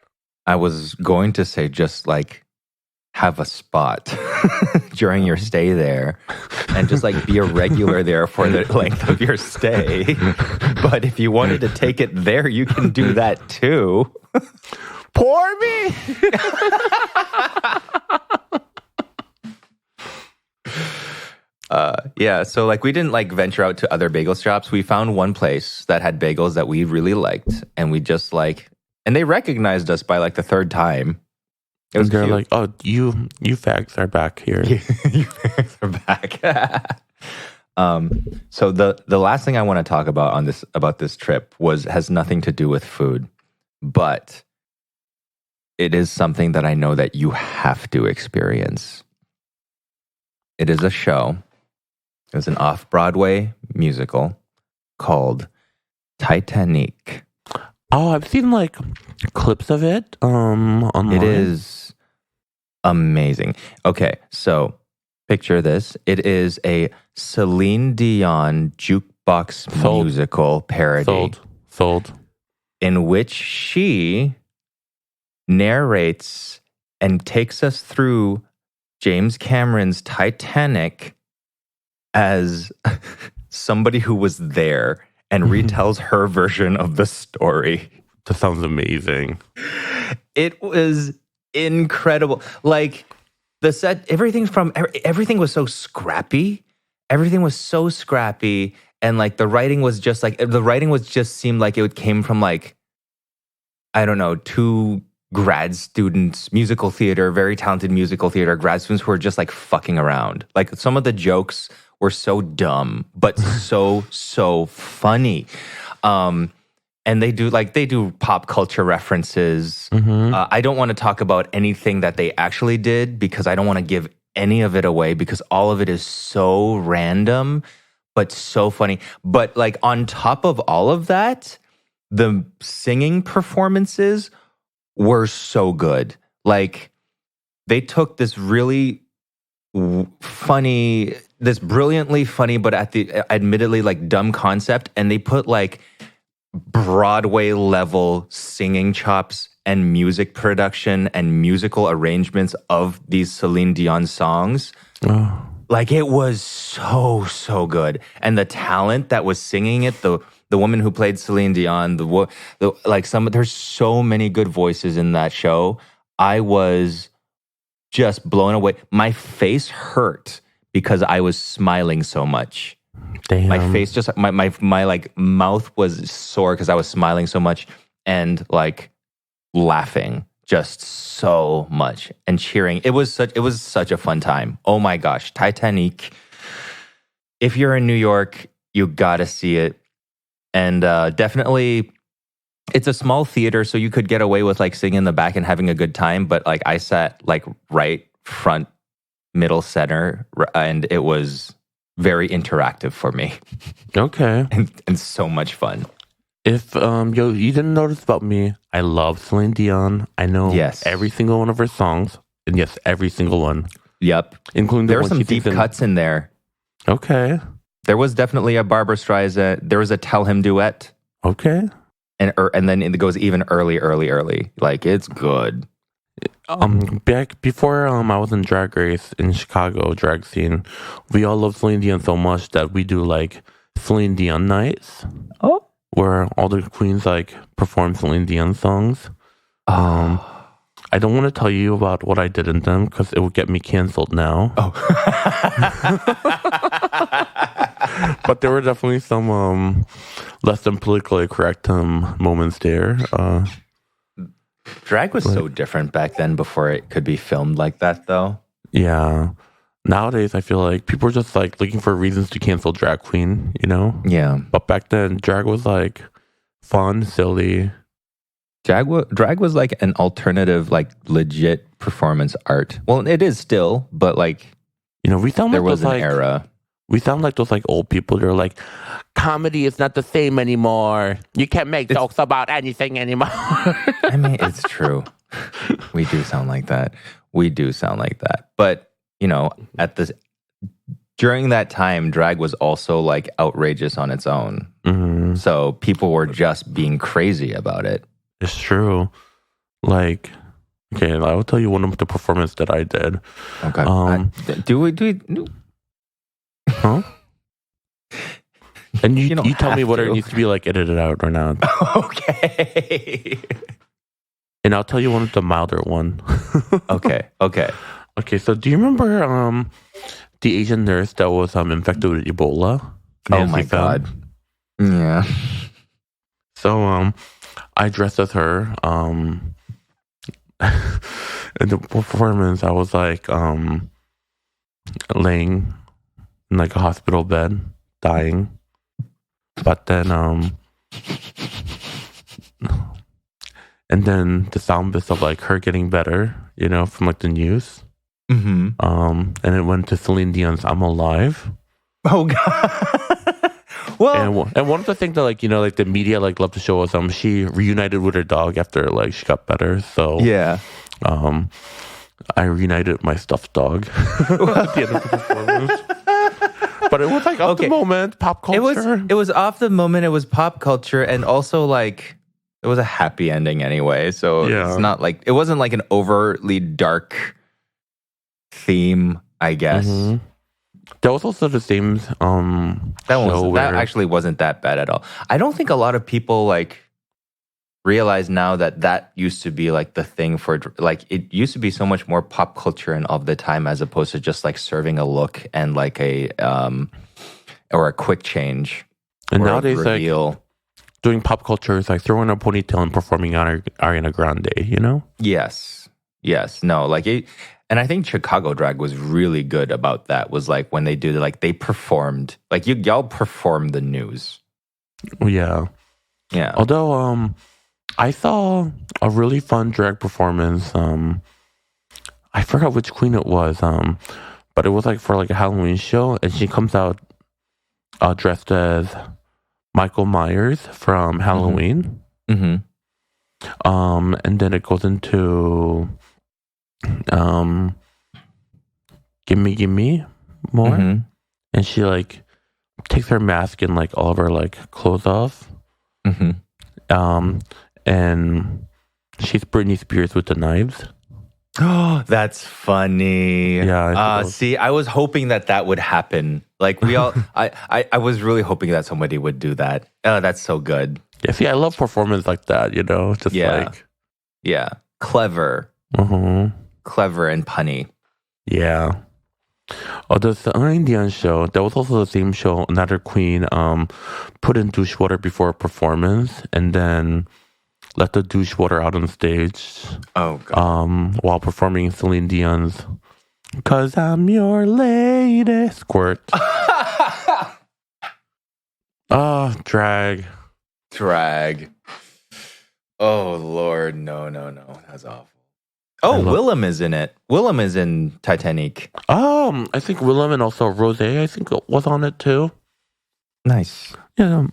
I was going to say just like have a spot during your stay there and just like be a regular there for the length of your stay. But if you wanted to take it there, you can do that too. Pour me. Yeah, so like we didn't like venture out to other bagel shops. We found one place that had bagels that we really liked, and we just like, and they recognized us by like the third time. It was like, oh, you fags are back here. You fags are back. So the last thing I want to talk about about this trip has nothing to do with food, but it is something that I know that you have to experience. It is a show. It was an off-Broadway musical called Titanic. Oh, I've seen like clips of it online. It is amazing. Okay, so picture this. It is a Celine Dion jukebox musical parody. Sold. In which she narrates and takes us through James Cameron's Titanic as somebody who was there and retells her version of the story. That sounds amazing. It was incredible. Like the set, everything was so scrappy. Everything was so scrappy. And like the writing just seemed like it came from like, I don't know, two grad students, musical theater, very talented musical theater grad students who were just like fucking around. Like some of the jokes were so dumb, but so funny. And they do pop culture references. I don't want to talk about anything that they actually did because I don't want to give any of it away because all of it is so random, but so funny. But like on top of all of that, the singing performances were so good. Like they took this really funny, this brilliantly funny, but admittedly like dumb concept, and they put like Broadway level singing chops and music production and musical arrangements of these Celine Dion songs. Oh. Like it was so good, and the talent that was singing it, the woman who played Celine Dion, there's so many good voices in that show. I was just blown away. My face hurt because I was smiling so much. Damn. My face just my like mouth was sore because I was smiling so much and like laughing just so much and cheering. It was such a fun time. Oh my gosh, Titanic. If you're in New York, you gotta see it. And definitely, it's a small theater, so you could get away with like sitting in the back and having a good time. But like I sat like right front, middle center, and it was very interactive for me. Okay, and so much fun. If you didn't notice about me, I love Celine Dion. I know every single one of her songs, and yes, every single one. Yep, including there were some deep cuts in there. Okay. There was definitely a Barbra Streisand. There was a Tell Him duet. Okay. and then it goes even early. Like, it's good. Back before I was in Drag Race in Chicago drag scene, we all love Celine Dion so much that we do like Celine Dion nights. Oh, where all the queens like perform Celine Dion songs. I don't want to tell you about what I did in them because it would get me canceled now. Oh. But there were definitely some less than politically correct moments there. Drag was so different back then before it could be filmed like that, though. Yeah. Nowadays, I feel like people are just like looking for reasons to cancel drag queen, you know? Yeah. But back then, drag was like fun, silly. Drag was like an alternative, like legit performance art. Well, it is still, but like, you know, we sound there like was those, an like, era. We sound like those like old people. They're like, comedy is not the same anymore. You can't make jokes about anything anymore. I mean, it's true. We do sound like that. But, you know, during that time, drag was also like outrageous on its own. Mm-hmm. So people were just being crazy about it. It's true. Like, okay, I will tell you one of the performances that I did. Okay. Do we? Huh? And you tell me whether to. it needs to be like edited out or not. Okay. And I'll tell you one of the milder one. Okay. Okay, so do you remember the Asian nurse that was infected with Ebola? Oh my God. Yeah. So I dressed as her. In the performance, I was like laying in like a hospital bed, dying. But then and then the sound bits of like her getting better, you know, from like the news. Mm-hmm. And it went to Celine Dion's "I'm Alive." Oh God. Well, and one of the things that like, you know, like the media like love to show us she reunited with her dog after like she got better. So yeah. I reunited my stuffed dog at the end of the performance. But it was like off the moment, pop culture. It was off the moment. It was pop culture, and also like it was a happy ending anyway. So it's not like it wasn't like an overly dark theme, I guess. Mm-hmm. That was also the same that actually wasn't that bad at all. I don't think a lot of people like realize now that used to be like the thing for like it used to be so much more pop culture and of the time as opposed to just like serving a look and like a or a quick change. And nowadays like doing pop culture is like throwing a ponytail and performing on Ariana Grande, you know? Yes. No, like it. And I think Chicago drag was really good about that. Was like when they did like they performed like y'all performed the news. Yeah. Although I saw a really fun drag performance. I forgot which queen it was. But it was like for like a Halloween show, and she comes out dressed as Michael Myers from Halloween. Mm-hmm. And then it goes into gimme more. Mm-hmm. And she like takes her mask and like all of her like clothes off. Mm-hmm. And she's Britney Spears with the knives. Oh, that's funny. Yeah. See, I was hoping that would happen. Like we all, I was really hoping that somebody would do that. Oh, that's so good. Yeah. See, I love performance like that. You know, just like clever, clever and punny. Yeah. Oh, the Celine Dion show. That was also the same show. Another queen put in douche water before a performance, and then let the douche water out on stage. Oh God. While performing Celine Dion's "'Cause I'm Your Lady" squirt. Drag. Oh Lord, no, that's awful. Oh, Willem is in it. Willem is in Titanic. I think Willem and also Rose, I think was on it too. Nice. Yeah,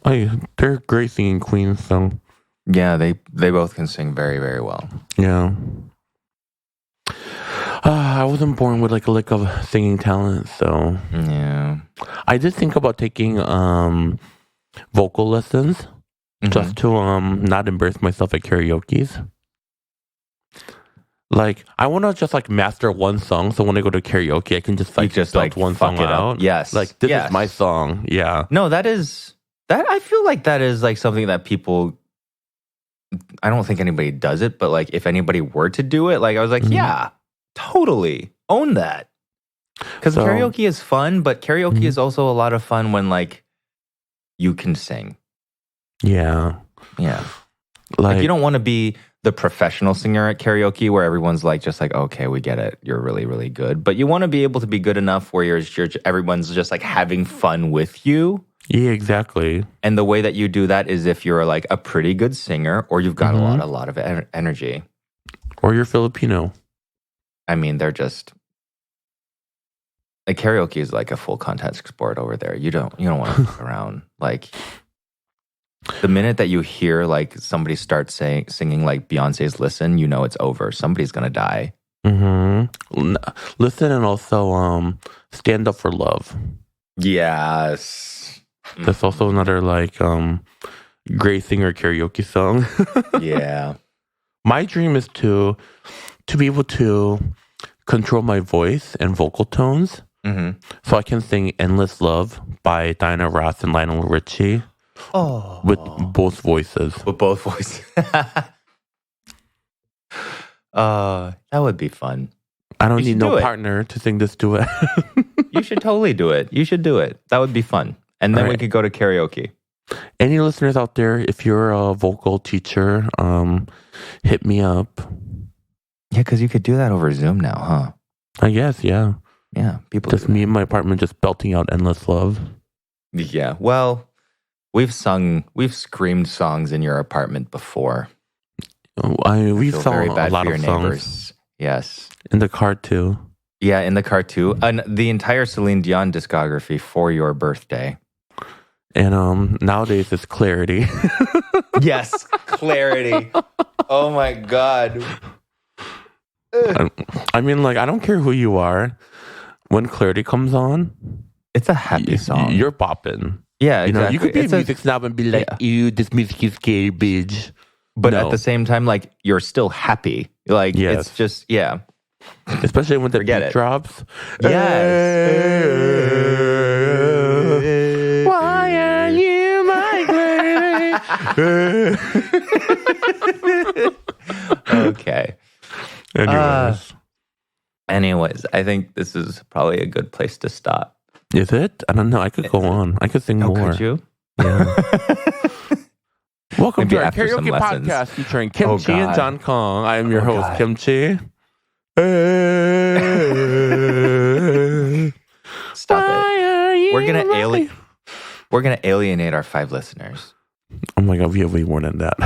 they're great singing queens. So yeah, they both can sing very, very well. Yeah. I wasn't born with like a lick of singing talent, so yeah. I did think about taking vocal lessons. just to not embarrass myself at karaoke's. Like, I want to just like master one song, so when I go to karaoke, I can just like just belt like one fuck song it up. out. Yes, like this is my song. Yeah. No, that I feel like that is like something that people. I don't think anybody does it, but like if anybody were to do it, like I was like, yeah, totally own that. Because karaoke is fun, but karaoke is also a lot of fun when like you can sing. Yeah. Yeah. Like you don't want to be the professional singer at karaoke where everyone's like, just like, okay, we get it. You're really, really good. But you want to be able to be good enough where everyone's just like having fun with you. Yeah, exactly. And the way that you do that is if you're like a pretty good singer or you've got a lot of energy. Or you're Filipino. I mean, they're just... Like karaoke is like a full contact sport over there. You don't want to fuck around. Like the minute that you hear like somebody start singing like Beyonce's "Listen," you know it's over. Somebody's gonna die. Listen, and also "Stand Up for Love." Yes, that's also another like great singer karaoke song. Yeah, my dream is to be able to control my voice and vocal tones. So I can sing "Endless Love" by Diana Ross and Lionel Richie with both voices. That would be fun. I don't need no partner to sing this duet. You should totally do it. You should do it. That would be fun. And then we could go to karaoke. Any listeners out there, if you're a vocal teacher, hit me up. Yeah, because you could do that over Zoom now, huh? I guess, yeah. Yeah, people just me in my apartment just belting out "Endless Love." Yeah, well, we've screamed songs in your apartment before. We've sung a lot of songs. Yes. In the car too. Yeah, in the car too. And the entire Celine Dion discography for your birthday. And nowadays it's Clarity. Yes, Clarity. Oh my God. I mean, like, I don't care who you are. When Clarity comes on, it's a happy song. You're bopping. Yeah, exactly. You know, you could be a music snob and be like, "Ew, this music is gay, bitch." But at the same time, like, you're still happy. Like, it's just, yeah. Especially when the beat drops. Yes. Why are you my Clarity? Okay. Anyways, I think this is probably a good place to stop. Is it? I don't know. I could go on. I could sing more. Could you? Yeah. Welcome to our karaoke podcast featuring Kimchi and John Kong. I am your host, Kimchi. Stop it. We're gonna alienate our 5 listeners. Oh my God, we have way more than that.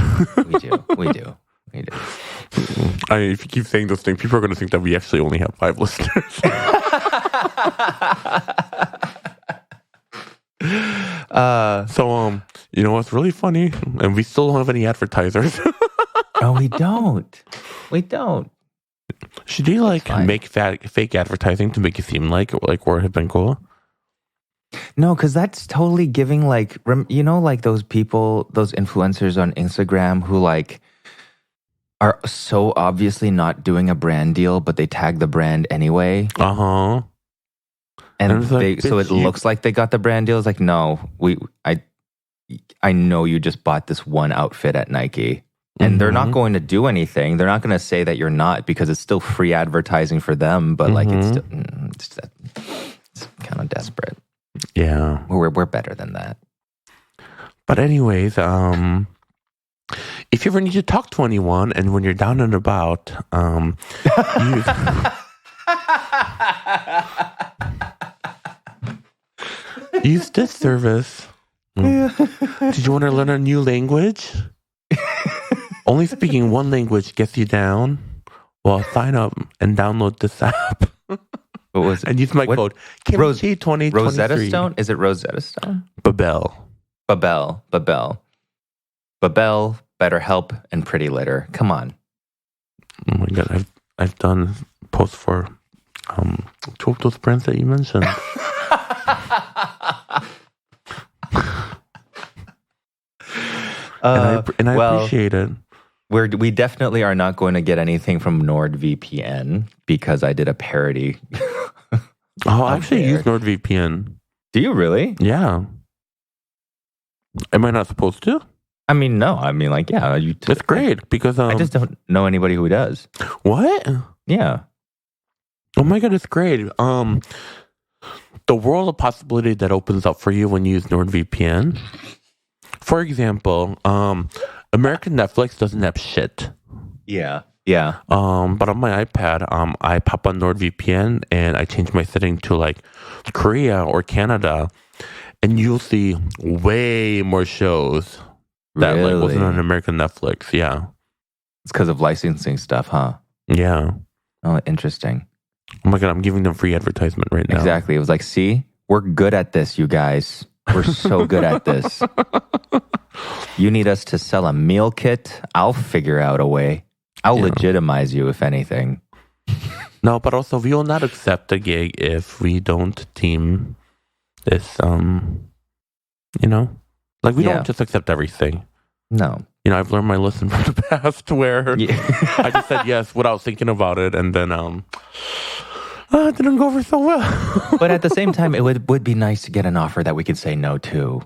We do. If you keep saying those things, people are going to think that we actually only have 5 listeners. So, you know what's really funny? And we still don't have any advertisers. No, we don't. Should you like make fake advertising to make it seem like we're hip and cool? No, because that's totally giving like, you know, like those people, those influencers on Instagram who like are so obviously not doing a brand deal, but they tag the brand anyway. Uh-huh. And so it looks like they got the brand deal. It's like, no, I know you just bought this one outfit at Nike. And they're not going to do anything. They're not going to say that you're not, because it's still free advertising for them. But like, it's kind of desperate. Yeah, we're better than that. But anyways, if you ever need to talk to anyone, and when you're down and about, use this service. Did you want to learn a new language? Only speaking one language gets you down. Well, sign up and download this app. What was it? And use my code KIMCHI2023. Rosetta Stone? Is it Rosetta Stone? Babel, BetterHelp, and Pretty Litter. Come on. Oh my God, I've done posts for 2 of those brands that you mentioned. And I appreciate it. We definitely are not going to get anything from NordVPN because I did a parody. I actually use NordVPN. Do you really? Yeah. Am I not supposed to? I mean, no. I mean, like, yeah. It's great because I just don't know anybody who does. What? Yeah. Oh my God, it's great. The world of possibility that opens up for you when you use NordVPN. For example, American Netflix doesn't have shit. Yeah. Yeah. But on my iPad, I pop on NordVPN and I change my setting to like Korea or Canada, and you'll see way more shows that like wasn't on American Netflix. Yeah. It's because of licensing stuff, huh? Yeah. Oh, interesting. Oh my God, I'm giving them free advertisement right now. Exactly. It was like, see, we're good at this, you guys. We're so good at this. You need us to sell a meal kit? I'll figure out a way. I'll legitimize you, if anything. No, but also we will not accept a gig if we don't deem this, like we don't just accept everything. No. I've learned my lesson from the past where I just said yes without thinking about it, and then it didn't go over so well. But at the same time, it would be nice to get an offer that we could say no to.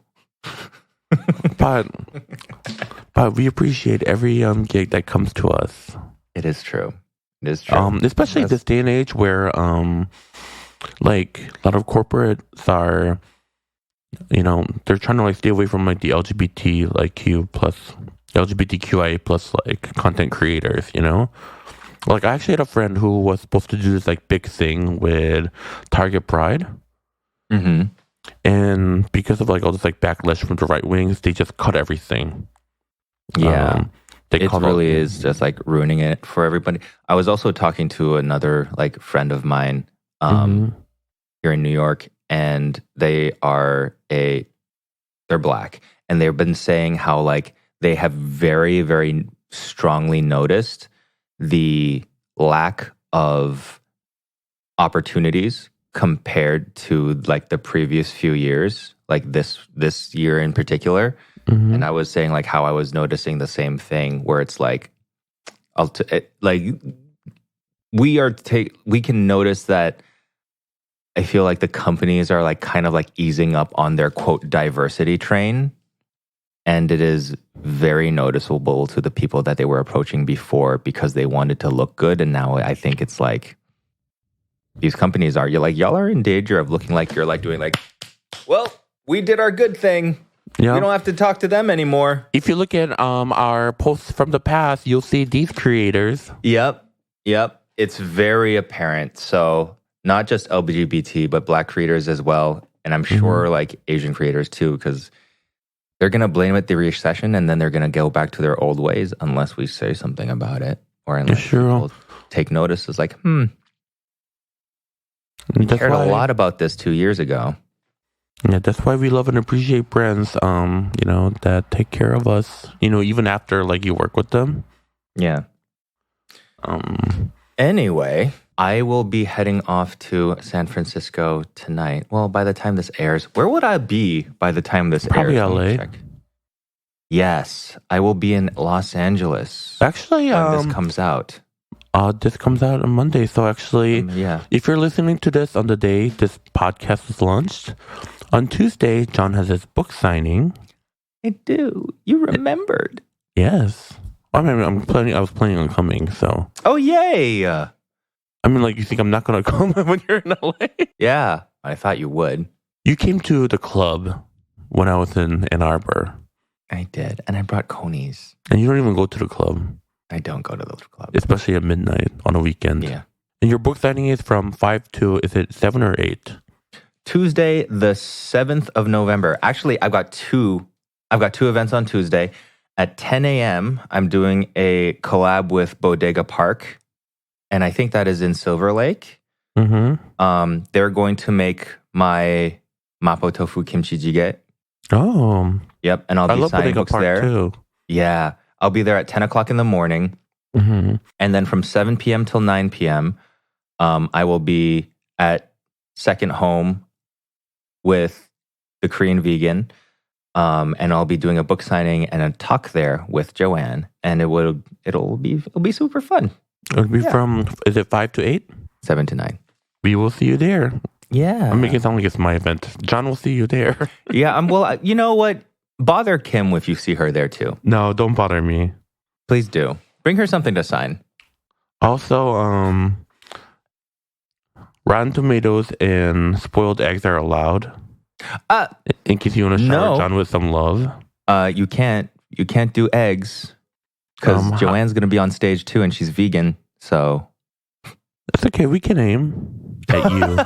But we appreciate every gig that comes to us. It is true. It is true. Especially this day and age where like a lot of corporates are, they're trying to like stay away from like the LGBTQIA plus like content creators, Like I actually had a friend who was supposed to do this like big thing with Target Pride. Mm-hmm. And because of like all this like backlash from the right wings, they just cut everything. Yeah. It really is just like ruining it for everybody. I was also talking to another like friend of mine here in New York, and they're Black, and they've been saying how like they have very, very strongly noticed the lack of opportunities compared to like the previous few years, like this year in particular. Mm-hmm. And I was saying like how I was noticing the same thing where it's like, we can notice that I feel like the companies are like kind of like easing up on their quote diversity train. And it is very noticeable to the people that they were approaching before because they wanted to look good. And now I think it's like these companies y'all are in danger of looking like you're like doing like, well, we did our good thing. Yeah. We don't have to talk to them anymore. If you look at our posts from the past, you'll see these creators. Yep. It's very apparent. So not just LGBT, but Black creators as well. And I'm sure like Asian creators too, because they're going to blame it the recession and then they're going to go back to their old ways unless we say something about it. Or unless people take notice. It's like, we cared a lot about this 2 years ago. Yeah, that's why we love and appreciate brands, that take care of us, even after like you work with them. Yeah. Anyway, I will be heading off to San Francisco tonight. Well, by the time this airs, where would I be by the time this airs? Probably LA. Yes, I will be in Los Angeles. Actually, when this comes out. This comes out on Monday. So actually, if you're listening to this on the day this podcast was launched, on Tuesday, John has his book signing. I do. You remembered. Yes. I mean, I was planning on coming, so. Oh, yay! I mean, like, you think I'm not going to come when you're in LA? Yeah, I thought you would. You came to the club when I was in Ann Arbor. I did, and I brought conies. And you don't even go to the club. I don't go to the club. Especially at midnight on a weekend. Yeah. And your book signing is from 5 to, is it 7 or 8? Tuesday, the 7th of November. Actually, I've got two events on Tuesday. At 10 a.m., I'm doing a collab with Bodega Park, and I think that is in Silver Lake. Mm-hmm. They're going to make my Mapo Tofu Kimchi Jjigae. Oh. Yep, and I'll be signing books there. Too. Yeah, I'll be there at 10 o'clock in the morning. Mm-hmm. And then from 7 p.m. till 9 p.m., I will be at Second Home with the Korean Vegan. And I'll be doing a book signing and a talk there with Joanne, and it'll be super fun. It'll be from, is it 5 to 8? 7 to 9. We will see you there. Yeah. I'm making it sound like it's my event. John will see you there. Yeah. Well, you know what? Bother Kim if you see her there too. No, don't bother me. Please do. Bring her something to sign. Also, Rotten Tomatoes and spoiled eggs are allowed. In case you want to shower John with some love. You can't do eggs because Joanne's gonna be on stage too, and she's vegan. So it's okay. We can aim at you.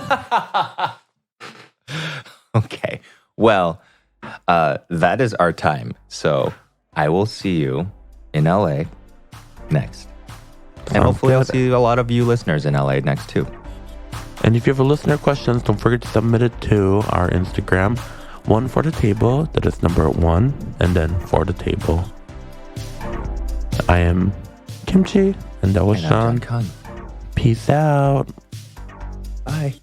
Okay. Well, that is our time. So I will see you in LA next, and hopefully I'll see a lot of you listeners in LA next too. And if you have a listener questions, don't forget to submit it to our Instagram. 1 for the table, that is number 1, and then for the table. I am Kimchi, and that was Sean. Kung. Peace out. Bye.